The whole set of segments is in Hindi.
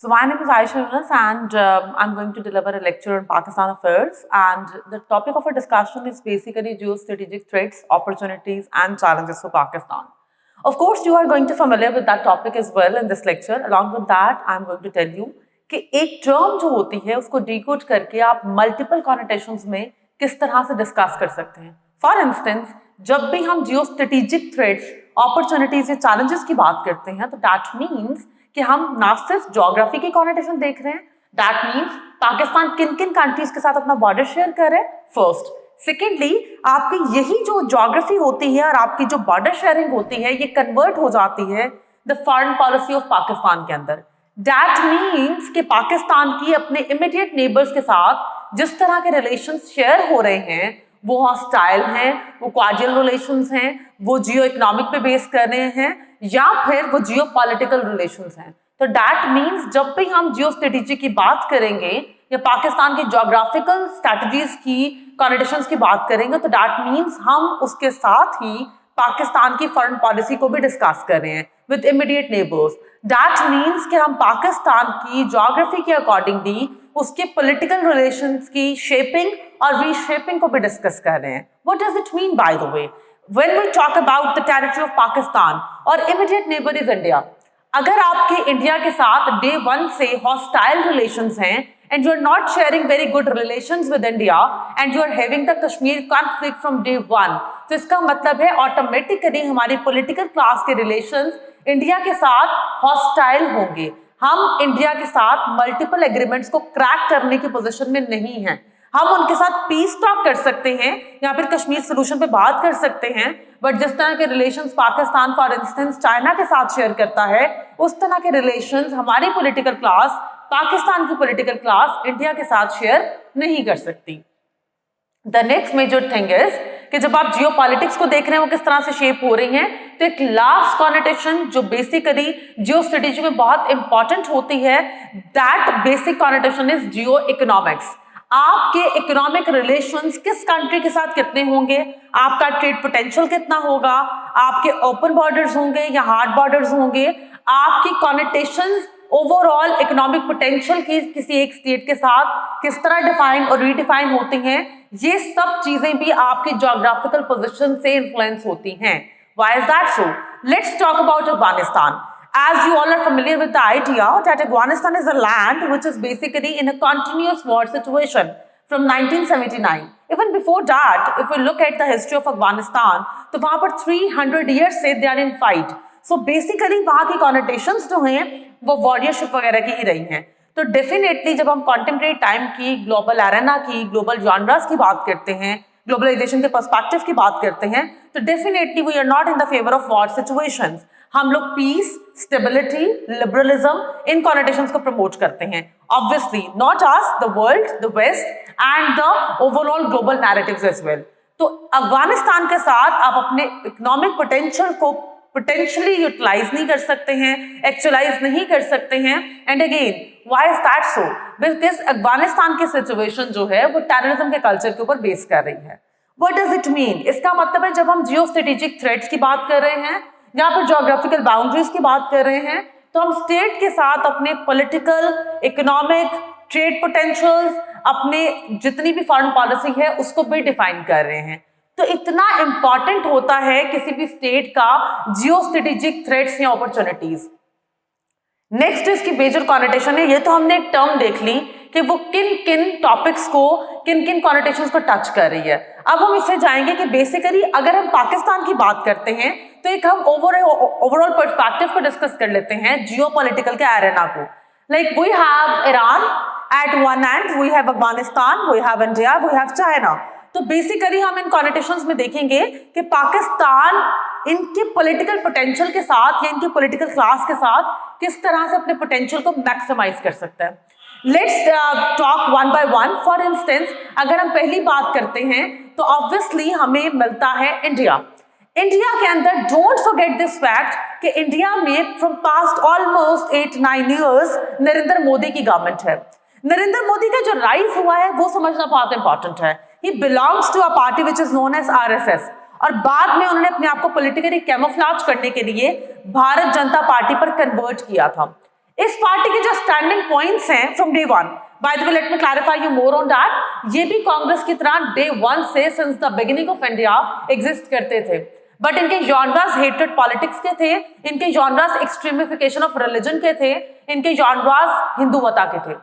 So my name is Aisha Yunus and I'm going to deliver a lecture on Pakistan affairs, and the topic of our discussion is basically geostrategic threats, opportunities and challenges for Pakistan. Of course, you are going to familiar with that topic as well in this lecture. Along with that, I'm going to tell you कि एक टर्म जो होती है उसको डिकोड करके आप मल्टीपल कॉनोटेशंस में किस तरह से डिस्कस कर सकते हैं. फॉर इंस्टेंस, जब भी हम जियो स्ट्रेटेजिक थ्रेट्स, अपॉर्चुनिटीज या चैलेंजेस की बात करते हैं तो दैट मीन्स कि हम ना सिर्फ ज्योग्राफी की कॉनोटेशन देख रहे हैं, दैट मीन्स पाकिस्तान किन किन कंट्रीज के साथ अपना बॉर्डर शेयर कर रहे हैं फर्स्ट. सेकेंडली, आपकी यही जो ज्योग्राफी होती है और आपकी जो बॉर्डर शेयरिंग होती है ये कन्वर्ट हो जाती है the foreign policy of Pakistan के अंदर. दैट मीन्स कि पाकिस्तान की अपने इमीडिएट नेबर्स के साथ जिस तरह के रिलेशंस शेयर हो रहे हैं वो हॉस्टाइल हैं, वो कॉर्डियल रिलेशंस हैं, वो जियो इकोनॉमिक पे बेस कर रहे हैं या फिर वो जियो पॉलिटिकल रिलेशंस हैं. तो दैट मीन्स जब भी हम जियो स्ट्रेटेजी की बात करेंगे या पाकिस्तान की ज्योग्राफिकल स्ट्रैटेजीज की कॉनोटेशंस की बात करेंगे तो दैट मीन्स हम उसके साथ ही पाकिस्तान की फॉरेन पॉलिसी को भी डिस्कस कर रहे हैं with immediate neighbours. That means कि हम पाकिस्तान की ज्योग्राफी के अकॉर्डिंगली उसके पॉलिटिकल रिलेशंस की शेपिंग और रीशेपिंग को भी डिस्कस कर रहे हैं. What does it mean by the way when we talk about the territory of Pakistan और immediate neighbor is India? अगर आपके इंडिया के साथ डे 1 से hostile relations हैं and you are not sharing very good relations with India and you are having the Kashmir conflict from day 1, तो इसका मतलब है ऑटोमेटिकली हमारी पॉलिटिकल क्लास के रिलेशंस इंडिया के साथ हॉस्टाइल होंगे. हम इंडिया के साथ मल्टीपल एग्रीमेंट्स को क्रैक करने की पोजीशन में नहीं हैं. हम उनके साथ पीस टॉक कर सकते हैं या फिर कश्मीर सोल्यूशन पे बात कर सकते हैं, बट जिस तरह के relations Pakistan for instance China के साथ शेयर करता है उस तरह के रिलेशंस हमारी पॉलिटिकल क्लास, पाकिस्तान की पॉलिटिकल क्लास इंडिया के साथ शेयर नहीं कर सकती. The next major thing is कि जब आप जियो पॉलिटिक्स को देख रहे हैं वो किस तरह से शेप हो रही हैं, तो एक लास्ट कॉनोटेशन जो बेसिकली जियो स्ट्रेटेजी में बहुत इंपॉर्टेंट होती है, that basic connotation is Jio economics. आपके इकोनॉमिक रिलेशंस किस कंट्री के साथ कितने होंगे, आपका ट्रेड पोटेंशियल कितना होगा, आपके ओपन बॉर्डर्स होंगे या हार्ड बॉर्डर्स होंगे, आपकी कॉनोटेशंस ओवरऑल इकोनॉमिक पोटेंशियल की किसी एक स्टेट के साथ किस तरह डिफाइन और रीडिफाइन होती हैं, ये सब चीजें भी आपकी ज्योग्राफिकल पोजीशन से इन्फ्लुएंस होती हैं. Why is that so? Let's talk about Afghanistan. As you all are familiar with the idea that Afghanistan is a land which is basically in a continuous war situation from 1979. Even before that, if we look at the history of Afghanistan, तो वहाँ पर 300 years से they are in fight. So basically वहाँ की connotations जो हैं वो warriorship वगैरह की ही रही हैं. तो डेफिनेटली जब हम कॉन्टेम्परेरी टाइम की, ग्लोबल एरेना की, ग्लोबल जॉनरास की बात करते हैं, ग्लोबलाइजेशन के पर्सपेक्टिव की बात करते हैं, तो definitely we are not in the favour of war situations. हम लोग पीस, स्टेबिलिटी, लिबरलिज्म इन कॉनोटेशंस को प्रमोट करते हैं. Obviously not us, the world, the west and the overall global narratives as well. तो अफगानिस्तान के साथ आप अपने इकोनॉमिक पोटेंशियल को पोटेंशियली यूटिलाइज नहीं कर सकते हैं, एक्चुअलाइज नहीं कर सकते हैं. And again why is that so? Because Afghanistan की सिचुएशन जो है वो टेररिज्म के कल्चर के ऊपर बेस कर रही है. What does it mean? इसका मतलब है जब हम जियो स्ट्रेटेजिक थ्रेट्स की बात कर रहे हैं या फिर ज्योग्राफिकल बाउंड्रीज की बात कर रहे हैं तो हम स्टेट के साथ अपने पॉलिटिकल, इकोनॉमिक, ट्रेड पोटेंशियल्स, अपने जितनी भी फॉरेन पॉलिसी है उसको भी डिफाइन कर रहे हैं. तो इतना इंपॉर्टेंट होता है किसी भी स्टेट का जियो स्ट्रेटेजिक थ्रेट्स या अपॉर्चुनिटीज. नेक्स्ट इसकी मेजर कॉनोटेशन है. ये तो हमने एक टर्म देख ली कि वो किन किन टॉपिक्स को, किन किन कॉनोटेशंस को टच कर रही है. अब हम इससे जाएंगे कि बेसिकली अगर हम पाकिस्तान की बात करते हैं तो एक हम ओवरऑल पर्सपेक्टिव को डिस्कस कर लेते हैं जियो पॉलिटिकल के एरेना को. Like we have Iran at one end, we have Afghanistan, we have India, we have China. तो बेसिकली हम इन कॉनोटेशंस में देखेंगे कि पाकिस्तान इनके पॉलिटिकल पोटेंशियल के साथ या इनकी पॉलिटिकल क्लास के साथ किस तरह से अपने पोटेंशियल को मैक्सिमाइज कर सकता है. Let's talk one by one. For instance अगर हम पहली बात करते हैं तो ऑब्वियसली हमें मिलता है इंडिया. इंडिया के अंदर डोंट फॉरगेट दिस फैक्ट कि इंडिया में from past almost 8-9 years Narendra Modi की गवर्नमेंट है. नरेंद्र मोदी का जो राइज हुआ है वो समझना बहुत इंपॉर्टेंट है. He belongs to a party which is known as RSS और बाद में उन्होंने अपने आप को पॉलिटिकली कैमोफ्लेज करने के लिए भारत जनता पार्टी पर कन्वर्ट किया था. इस पार्टी के जो स्टैंडिंग पॉइंट्स हैं from day one, by the way let me clarify you more on that, ये भी कांग्रेस की तरह डे वन से since the beginning of India exist करते थे, बट इनके जॉनरास हेटेड पॉलिटिक्स के थे, इनके जॉनरास एक्सट्रीमिफिकेशन ऑफ रिलीजन के थे, इनके जॉनरास हिंदुवता के थे।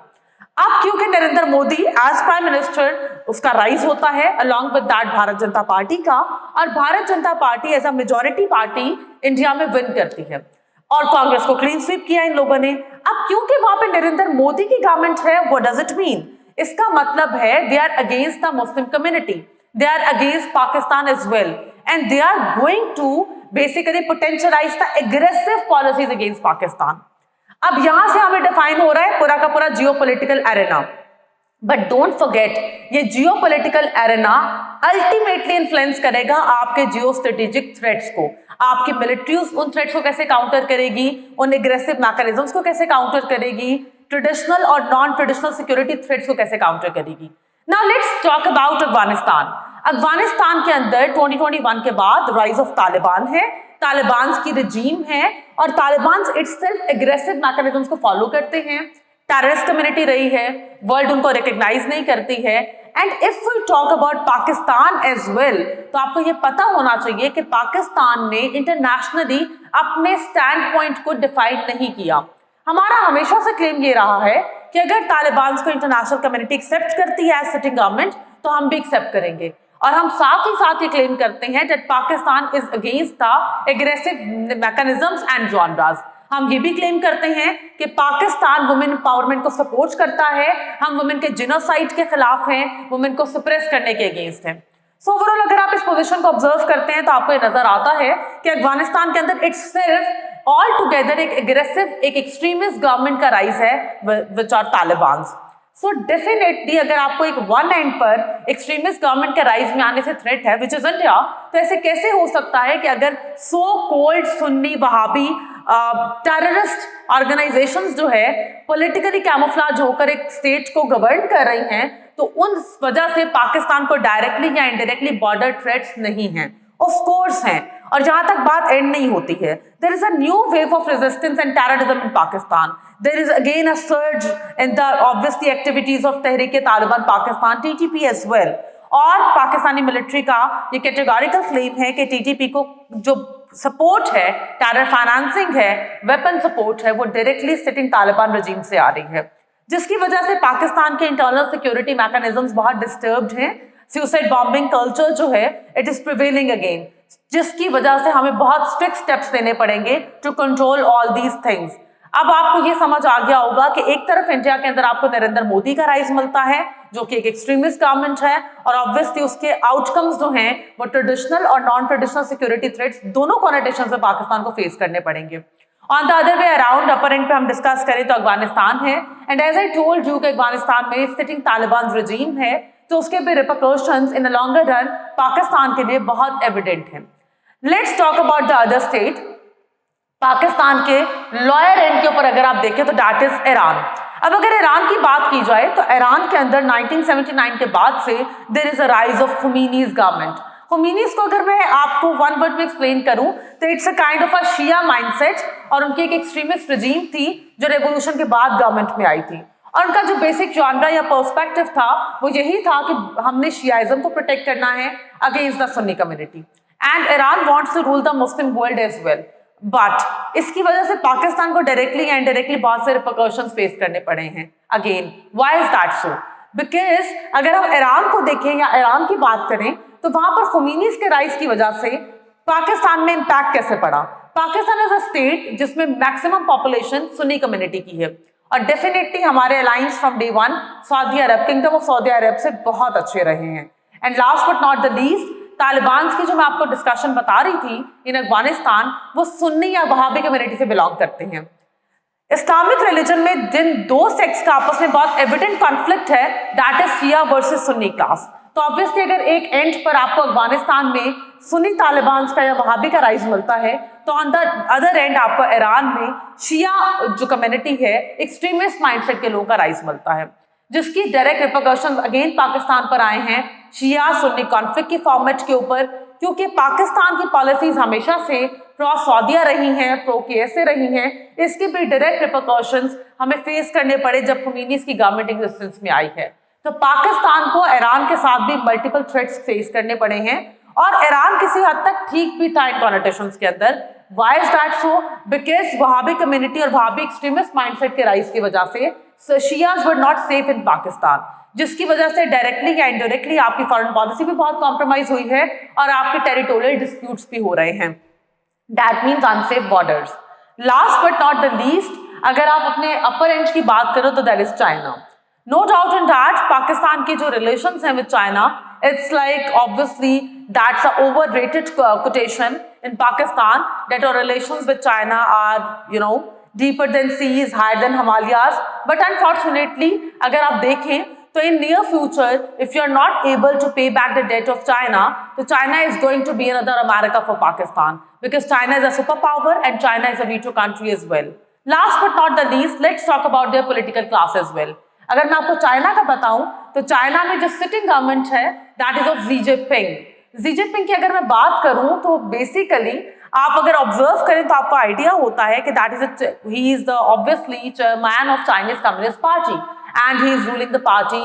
अब क्योंकि Narendra Modi as prime minister उसका राइज होता है along with that Bharat Janata party का, और Bharat Janata party as a majority party India में विन करती है और कांग्रेस को क्लीन स्वीप किया इन लोगों ने। अब क्योंकि वहां पे नरेंद्र मोदी की गवर्नमेंट है, व्हाट डज इट मीन? इसका मतलब है they are against the Muslim community, they are against Pakistan as well, and they are going to basically potentialise the aggressive policies against Pakistan. अब यहां से हमें डिफाइन हो रहा है पूरा का पूरा geopolitical arena, but don't forget ये जियोपॉलिटिकल एरेना अल्टीमेटली इन्फ्लुएंस करेगा आपके जियो स्ट्रेटेजिक थ्रेट्स को। आपकी मिलिट्रीज उन थ्रेट्स को कैसे काउंटर करेगी, उन एग्रेसिव मैकेनिज्म्स को कैसे काउंटर करेगी, ट्रेडिशनल और नॉन ट्रेडिशनल सिक्योरिटी थ्रेट्स को कैसे काउंटर करेगी। Now let's talk about Afghanistan. Afghanistan के अंदर 2021 के बाद राइज ऑफ तालिबान है, तालिबान की रिजीम है, और तालिबान इटसेल्फ एग्रेसिव मैकेनिज्म्स को फॉलो करते हैं, टेररिस्ट कम्युनिटी रही है, वर्ल्ड उनको रिकॉग्नाइज नहीं करती है। And if we talk about Pakistan as well, तो आपको ये पता होना चाहिए कि पाकिस्तान ने इंटरनेशनली अपने स्टैंड पॉइंट को डिफाइन नहीं किया। हमारा हमेशा से क्लेम ये रहा है कि अगर तालिबान को इंटरनेशनल कम्युनिटी एक्सेप्ट करती है एज सिटिंग गवर्नमेंट, तो हम भी एक्सेप्ट करेंगे, और हम साथ ही साथ ये क्लेम करते हैं that Pakistan is against the aggressive mechanisms and genres. हम ये भी क्लेम करते हैं कि पाकिस्तान वुमेन एम्पावरमेंट को सपोर्ट करता है, हम वुमेन के जिनोसाइड के खिलाफ हैं, वुमेन को सप्रेस करने के अगेंस्ट हैं। सो ओवरऑल अगर आप इस पोजीशन को ऑब्जर्व करते हैं तो आपको ये नजर आता है कि अफगानिस्तान के अंदर इटसेल्फ ऑल टुगेदर एक एग्रेसिव, एक एक्सट्रीमिस्ट गवर्नमेंट का राइज है which are Taliban. So definitely अगर आपको एक वन एंड पर एक्सट्रीमिस्ट गवर्नमेंट के राइज में आने से थ्रेट है विच इज इंडिया, तो ऐसे कैसे हो सकता है कि अगर so called Sunni Wahhabi terrorist organisations जो है पॉलिटिकली कैमोफ्लेज होकर एक स्टेट को गवर्न कर रही हैं, तो उन वजह से पाकिस्तान को डायरेक्टली या इनडायरेक्टली बॉर्डर थ्रेट्स नहीं हैं, ऑफ कोर्स हैं। और जहां तक बात एंड नहीं होती है, there is a new wave of resistance and terrorism in Pakistan, there is again a surge in the obviously activities of Tehreek Taliban Pakistan, TTP as well. और पाकिस्तानी मिलिट्री का ये कैटेगोरिकल क्लेम है कि टीटीपी को जो सपोर्ट है, टेरर फाइनेंसिंग है, वेपन सपोर्ट है, वो डायरेक्टली सिटिंग तालिबान रजीम से आ रही है, जिसकी वजह से पाकिस्तान के इंटरनल सिक्योरिटी मैकेनिज्म्स बहुत डिस्टर्ब्ड हैं। सुसाइड बॉम्बिंग कल्चर जो है इट इज प्रिवेलिंग अगेन, जिसकी वजह से हमें बहुत स्ट्रिक्ट स्टेप्स लेने पड़ेंगे to control all these things. अब आपको ये समझ आ गया होगा कि एक तरफ इंडिया के अंदर आपको नरेंद्र मोदी का राइज मिलता है जो कि एक एक्सट्रीमिस्ट गवर्नमेंट है, और ऑब्वियसली उसके आउटकम्स जो हैं वो ट्रेडिशनल और नॉन ट्रेडिशनल सिक्योरिटी थ्रेट्स दोनों कॉनोटेशन से पाकिस्तान को फेस करने पड़ेंगे। On the other way around upper end पे हम डिस्कस करें तो अफगानिस्तान है, and as I told you कि अफगानिस्तान में सिटिंग तालिबान रजीम है, तो उसके भी repercussions in the longer run Pakistan के लिए बहुत एविडेंट है। Let's talk about the other state. Pakistan के लॉयर एंड के ऊपर अगर आप देखें तो दैट इज ईरान। अब अगर ईरान की बात की जाए तो ईरान के अंदर 1979 के बाद से there is a rise of Khomeini's government. Khomeini's को अगर मैं आपको वन वर्ड में एक्सप्लेन करूं तो it's a kind of a Shia mindset, और उनकी एक एक्सट्रीमिस्ट रजीम थी जो रेवोल्यूशन के बाद गवर्नमेंट में आई थी, और उनका जो बेसिक जॉनरा या पर्सपेक्टिव था वो यही था कि हमने शियाइज्म को प्रोटेक्ट करना है against the Sunni community, and Iran wants to rule the Muslim world as well. But इसकी वजह से पाकिस्तान को डायरेक्टली या इनडायरेक्टली बहुत से रिपरकशंस फेस करने पड़े हैं। Again why is that so? Because अगर हम ईरान को देखें या ईरान की बात करें तो वहां पर खुमीनीज के राइज की वजह से पाकिस्तान में इम्पैक्ट कैसे पड़ा? पाकिस्तान इज अ स्टेट जिसमें मैक्सिमम पॉपुलेशन सुन्नी कम्युनिटी की है, और डेफिनेटली हमारे alliance from day one Saudi Arab, kingdom of Saudi Arab से बहुत अच्छे रहे हैं। And last but not the least, Taliban की जो मैं आपको डिस्कशन बता रही थी इन अफगानिस्तान, वो सुन्नी या वहाबी कम्युनिटी से बिलोंग करते हैं। इस्लामिक रिलीजन में जिन दो सेक्ट्स का आपस में बहुत एविडेंट कॉन्फ्लिक्ट है that is Shia versus Sunni class. तो ऑब्वियसली अगर एक एंड पर आपको अफगानिस्तान में सुन्नी तालिबान का या वहाबी का राइज मिलता है, तो ऑन द अदर एंड आपको ईरान में शिया जो कम्युनिटी है, एक्सट्रीमिस्ट माइंडसेट के लोगों का राइज मिलता है, जिसकी डायरेक्ट रिपरकशन अगेन पाकिस्तान पर आए हैं शिया सुन्नी कॉन्फ्लिक्ट की फॉर्मेट के ऊपर, क्योंकि पाकिस्तान की पॉलिसीज हमेशा से प्रो सऊदिया रही हैं, प्रो KSA रही हैं, इसके भी डायरेक्ट रिपरकॉशंस हमें फेस करने पड़े जब खुमैनीस की गवर्नमेंट एग्जिस्टेंस में आई है। तो पाकिस्तान को ईरान के साथ भी मल्टीपल थ्रेट्स फेस करने पड़े हैं और ईरान किसी हद तक ठीक भी था इन कॉनोटेशंस के अंदर। Why is that so? Because Wahhabi community और वहाबी एक्सट्रीमिस्ट माइंडसेट के राइज की वजह से Shias were not safe in Pakistan, जिसकी वजह से डायरेक्टली या इनडायरेक्टली आपकी फॉरेन पॉलिसी भी बहुत कॉम्प्रोमाइज हुई है और आपके टेरिटोरियल डिस्प्यूट्स भी हो रहे हैं। That means unsafe borders. Last but not the least, अगर आप अपने अपर एंड की बात करो तो that is China. No doubt in that Pakistan के जो रिलेशंस हैं with China, it's like obviously that's an overrated quotation in Pakistan that our relations with China are, you know, deeper than seas, higher than Himalayas. But unfortunately, अगर आप देखें तो in near future, if you are not able to pay back the debt of China, so China is going to be another America for Pakistan, because China is a superpower and China is a veto country as well. Last but not the least, let's talk about their political class as well. अगर मैं आपको चाइना का बताऊं तो चाइना में जो सिटिंग गवर्नमेंट है that is of Xi Jinping. Xi Jinping की अगर मैं बात करूं तो बेसिकली आप अगर ऑब्जर्व करें तो आपको आइडिया होता है कि that is he is the obviously chairman of Chinese communist party and he is ruling the party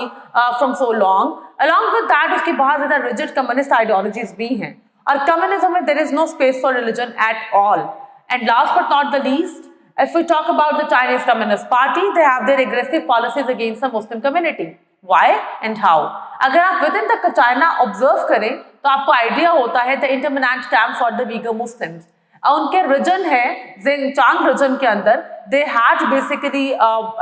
from so long. Along with that उसकी बहुत ज्यादा रिजिड कम्युनिस्ट आइडियोलॉजीज भी हैं और कम्युनिज्म में there is no space for religion at all. And last but not the least, if we talk about the Chinese Communist Party, they have their aggressive policies against the Muslim community. Why and how? अगर आप within the China observe करें तो आपको आइडिया होता है the intermittent camp for the Uyghur Muslims. उनके रीजन है Xinjiang रीजन के अंदर they had basically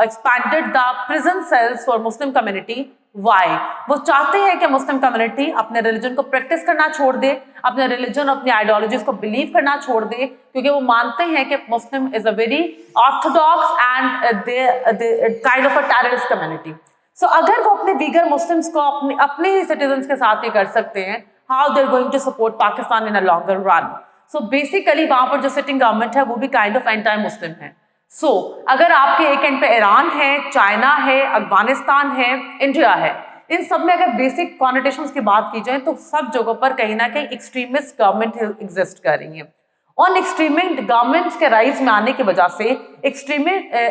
expanded the prison cells for Muslim community. Why? वो चाहते हैं कि मुस्लिम कम्युनिटी अपने रिलीजन को प्रैक्टिस करना छोड़ दे, अपने रिलीजन अपनी आइडियोलॉजीज को बिलीव करना छोड़ दे, क्योंकि वो मानते हैं कि Muslim is a very orthodox and kind of a terrorist community. So अगर वो अपने वीगर मुस्लिम्स को अपने ही सिटीजन्स के साथ ही कर सकते हैं, how they are going to support Pakistan in a longer run? So basically वहां पर जो सिटिंग गवर्नमेंट है वो भी काइंड ऑफ एंटी मुस्लिम है। सो अगर आपके एक एंड पे ईरान है, चाइना है, अफगानिस्तान है, इंडिया है, इन सब में अगर बेसिक कॉनोटेशंस की बात की जाए तो सब जगहों पर कहीं ना कहीं एक्सट्रीमिस्ट गवर्नमेंट एग्जिस्ट कर रही है। ऑन एक्सट्रीमिस्ट गवर्नमेंट्स के राइज में आने की वजह से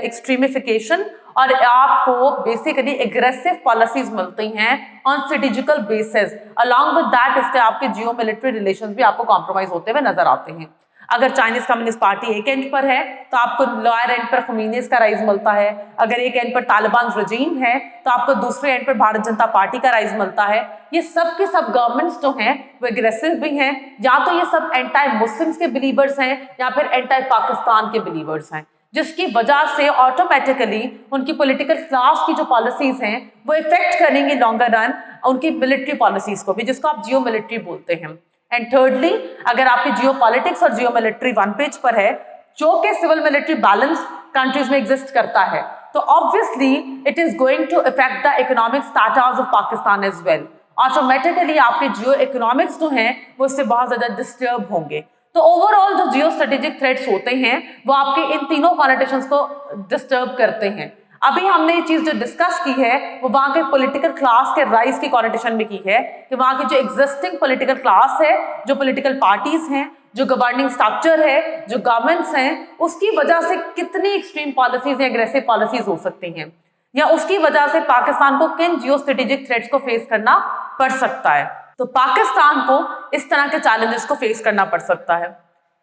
एक्सट्रीमिफिकेशन और आपको बेसिकली एग्रेसिव पॉलिसीज मिलती हैं on strategical basis. Along with that इससे आपके जियो मिलिट्री रिलेशंस भी आपको कॉम्प्रोमाइज होते हुए नजर आते हैं। अगर चाइनीज कम्युनिस्ट पार्टी एक एंड पर है तो आपको लोअर एंड पर खुमैनीस का राइज मिलता है, अगर एक एंड पर तालिबान रजीम है तो आपको दूसरे एंड पर भारत जनता पार्टी का राइज मिलता है। ये सब के सब गवर्नमेंट्स जो हैं वो एग्रेसिव भी हैं, या तो ये सब एंटी मुस्लिम्स के बिलीवर्स हैं या फिर एंटी पाकिस्तान के बिलीवर्स हैं, जिसकी वजह से ऑटोमेटिकली उनकी पॉलिटिकल क्लास की जो पॉलिसीज हैं वो इफेक्ट करेंगे लॉन्गर रन उनकी मिलिट्री पॉलिसीज को भी, जिसको आप जियो मिलिट्री बोलते हैं। एंड थर्डली, अगर आपकी जियो पॉलिटिक्स और जियो मिलिट्री वन पेज पर है, जो कि सिविल मिलिट्री बैलेंस कंट्रीज में एग्जिस्ट करता है, तो obviously it is going to effect the economic status of Pakistan as well. Automatically आपके जियो इकोनॉमिक्स जो हैं वो इससे बहुत ज्यादा डिस्टर्ब होंगे। तो ओवरऑल जो जियो स्ट्रेटेजिक थ्रेट्स होते हैं वो आपके इन तीनों कॉनोटेशंस को डिस्टर्ब करते हैं। अभी हमने ये चीज जो डिस्कस की है वो वहां के पॉलिटिकल क्लास के राइज की कॉनोटेशन में की है कि वहां की जो एग्जिस्टिंग पॉलिटिकल क्लास है, जो पॉलिटिकल पार्टीज हैं, जो गवर्निंग स्ट्रक्चर है, जो गवर्नमेंट्स हैं, उसकी वजह से कितनी एक्सट्रीम पॉलिसीज या एग्रेसिव पॉलिसीज हो सकती हैं, या उसकी वजह से पाकिस्तान को किन जियो स्ट्रेटेजिक थ्रेट्स को फेस करना पड़ सकता है। तो पाकिस्तान को इस तरह के चैलेंजेस को फेस करना पड़ सकता है।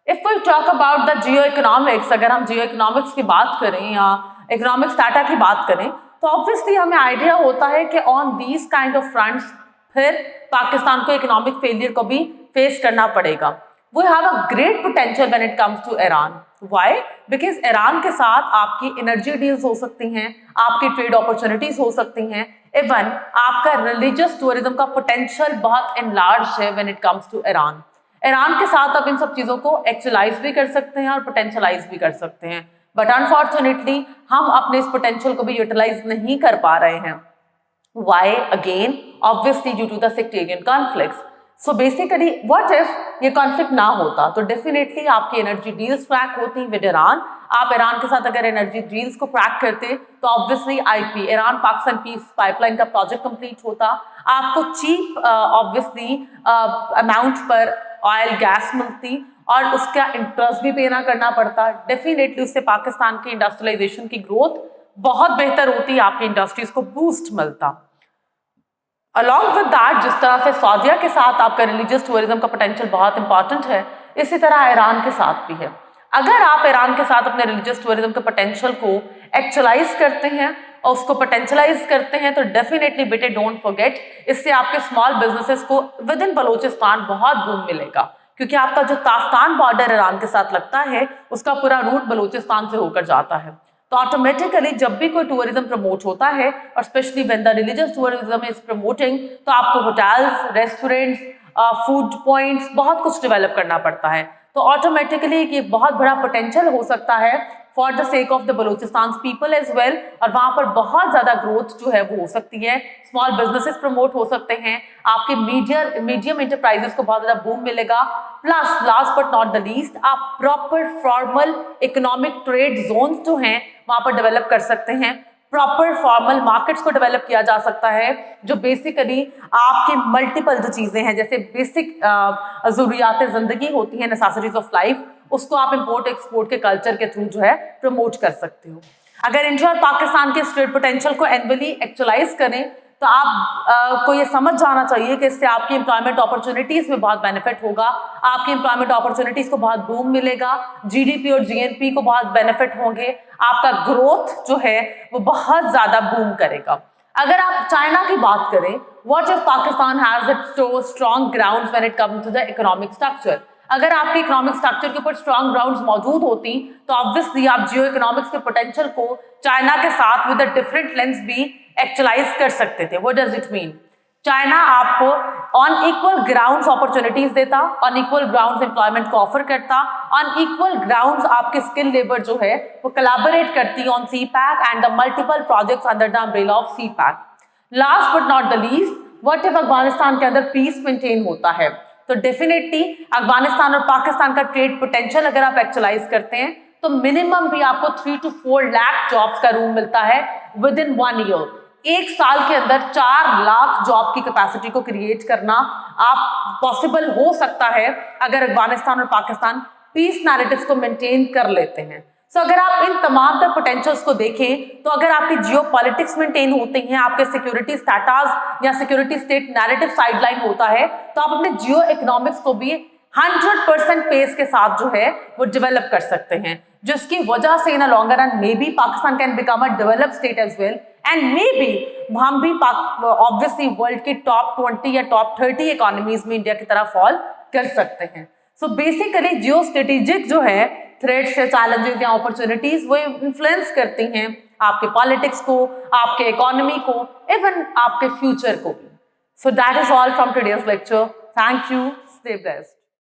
If we talk about the geo economics, अगर हम जियो इकोनॉमिक्स की बात करें या इकोनॉमिक डाटा की बात करें तो ऑब्वियसली हमें आइडिया होता है कि on these kind of fronts फिर पाकिस्तान को इकोनॉमिक फेलियर को भी फेस करना पड़ेगा। We have a great potential when it comes to Iran. Why? Because Iran के साथ आपकी एनर्जी डील्स हो सकती हैं, आपकी ट्रेड अपॉर्चुनिटीज हो सकती हैं, इवन आपका रिलीजियस टूरिज्म का पोटेंशियल बहुत एनलार्ज है when it comes to Iran. Iran के साथ आप इन सब चीज़ों को एक्चुअलाइज भी कर सकते हैं और पोटेंशियलाइज भी कर सकते हैं, बट अनफॉर्चुनेटली हम अपने इस पोटेंशियल को भी यूटिलाइज नहीं कर पा रहे हैं। Why? Again obviously due to the sectarian conflicts. So basically what if ये कॉन्फ्लिक्ट ना होता तो डेफिनेटली आपकी एनर्जी डील्स क्रैक होती विद ईरान। आप ईरान के साथ अगर एनर्जी डील्स को क्रैक करते तो obviously IP Iran Pakistan peace pipeline का प्रोजेक्ट कंप्लीट होता, आपको चीप ऑब्वियसली अमाउंट पर ऑयल गैस मिलती और उसका इंटरेस्ट भी पे ना करना पड़ता, डेफिनेटली उससे पाकिस्तान की इंडस्ट्रियलाइजेशन की ग्रोथ बहुत बेहतर होती, आपकी इंडस्ट्रीज को बूस्ट मिलता। अलॉन्ग विद दैट, जिस तरह से सऊदीया के साथ आपका रिलीजियस टूरिज्म का पोटेंशियल बहुत इंपॉर्टेंट है, इसी तरह ईरान के साथ भी है। अगर आप ईरान के साथ अपने रिलीजियस टूरिज्म के पोटेंशियल को एक्चुअलाइज करते हैं और उसको पोटेंशियलाइज करते हैं तो डेफिनेटली बेटे डोंट फॉरगेट, इससे आपके स्मॉल बिजनेसेस को विद इन बलोचिस्तान बहुत बूम मिलेगा, क्योंकि आपका जो ताफ्तान बॉर्डर ईरान के साथ लगता है उसका पूरा रूट बलोचिस्तान से होकर जाता है। तो ऑटोमेटिकली जब भी कोई टूरिज्म प्रमोट होता है, और specially when the religious tourism is promoting, तो आपको होटल्स, रेस्टोरेंट्स, फूड पॉइंट्स, बहुत कुछ डेवलप करना पड़ता है। तो ऑटोमेटिकली ये बहुत बड़ा पोटेंशियल हो सकता है for the sake of the Balochistan people as well, और वहां पर बहुत ज्यादा ग्रोथ जो है वो हो सकती है, स्मॉल बिजनेसेस प्रमोट हो सकते हैं, आपके मीडियम इंटरप्राइजेस को बहुत ज्यादा बूम मिलेगा। Plus last but not the least, आप proper formal economic trade zones जो हैं वहां पर डेवलप कर सकते हैं, प्रॉपर फॉर्मल मार्केट्स को डेवलप किया जा सकता है, जो बेसिकली आपके मल्टीपल जो चीजें हैं जैसे बेसिक जरूरियात जिंदगी होती हैं, नेसेसिटीज ऑफ लाइफ, उसको आप इंपोर्ट एक्सपोर्ट के कल्चर के थ्रू जो है प्रमोट कर सकते हो। अगर इंडिया और पाकिस्तान के स्टेट पोटेंशियल को एनुअली एक्चुअलाइज करें तो आप को ये समझ जाना चाहिए कि इससे आपकी एम्प्लॉयमेंट अपॉर्चुनिटीज में बहुत बेनिफिट होगा, आपकी एम्प्लॉयमेंट अपॉर्चुनिटीज को बहुत बूम मिलेगा, जीडीपी और जीएनपी को बहुत बेनिफिट होंगे, आपका ग्रोथ जो है वो बहुत ज्यादा बूम करेगा। अगर आप चाइना की बात करें, what if Pakistan has its strong grounds when it comes to the economic structure. अगर आपके इकोनॉमिक स्ट्रक्चर के ऊपर स्ट्रॉन्ग ग्राउंड्स मौजूद होती तो ऑब्वियसली आप जियो इकोनॉमिक्स के पोटेंशियल को चाइना के साथ विद अ डिफरेंट लेंस भी एक्चुअलाइज कर सकते थे। What does it mean? China आपको ऑन इक्वल ग्राउंड्स अपॉर्चुनिटीज देता, ऑन इक्वल ग्राउंड्स एम्प्लॉयमेंट को ऑफर करता, ऑन इक्वल ग्राउंड्स आपके स्किल लेबर जो है वो कोलैबोरेट करती on CPAC and the multiple projects under the umbrella of CPAC। Last but not the least, what if Afghanistan के अंदर पीस मेंटेन होता है, तो डेफिनेटली अफगानिस्तान और पाकिस्तान का ट्रेड पोटेंशियल अगर आप एक्चुअलाइज करते हैं तो मिनिमम भी आपको 3 to 4 लाख जॉब्स का रूम मिलता है विद इन 1 ईयर। एक साल के अंदर 4 लाख जॉब की कैपेसिटी को क्रिएट करना आप पॉसिबल हो सकता है अगर अफगानिस्तान और पाकिस्तान पीस नैरेटिव्स को मेंटेन कर लेते हैं। सो अगर आप इन तमाम तर पोटेंशियल्स को देखें तो अगर आपकी जियो पॉलिटिक्स मेंटेन होते हैं, आपके सिक्योरिटी स्टेटस या सिक्योरिटी स्टेट नैरेटिव साइडलाइन होता है, तो आप अपने जियो इकोनॉमिक्स को भी 100% पेस के साथ जो है वो डेवलप कर सकते हैं, जिसकी वजह से in longer run maybe Pakistan can become a developed state as well, and maybe हम भी ऑब्वियसली वर्ल्ड की टॉप 20 या टॉप 30 इकोनॉमीज में इंडिया की तरह फॉल कर सकते हैं। सो बेसिकली जियो स्ट्रेटेजिक जो है थ्रेट्स या चैलेंजेस या अपॉर्चुनिटीज वो इन्फ्लुएंस करती हैं आपके पॉलिटिक्स को, आपके इकोनॉमी को, इवन आपके फ्यूचर को भी। So that is all from today's lecture. Thank you, stay blessed.